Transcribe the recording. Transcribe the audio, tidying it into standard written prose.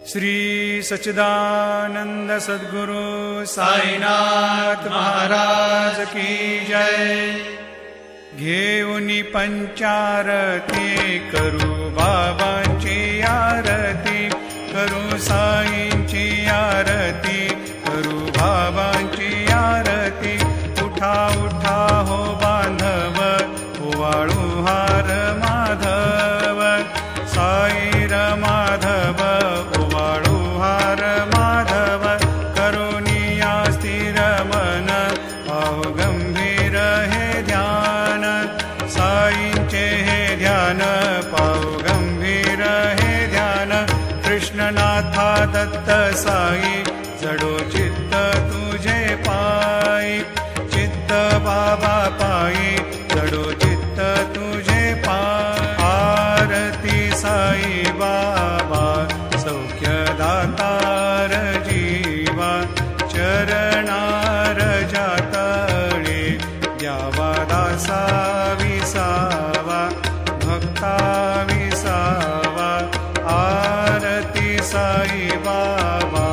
श्री सच्चिदानंद सद्गुरु साईनाथ महाराज की जय। घेऊनी पंचारती करू बाबांची आरती, करू साईंची आरती, करू बाबांची आरती। उठा उठा हो बांधव, ओवाळू हार माधव, साईर माधव ओवाळू हार माधव। करुणिया स्थिर मन, पाहु गंभीर हे ध्यान, साईंचे हे ध्यान, पाहु गंभीर हे ध्यान। कृष्णनाथा दत्त साई, जडो चित्त तुझे पायी, चित्त बाबा पायी, जडो चित्त तुझे पायी। आरती साई बाबा, सौख्य दातार जीवा, चरणार जातळे, द्यावा दासा विसावा, भक्ता विसावा। आरती साई बाबा,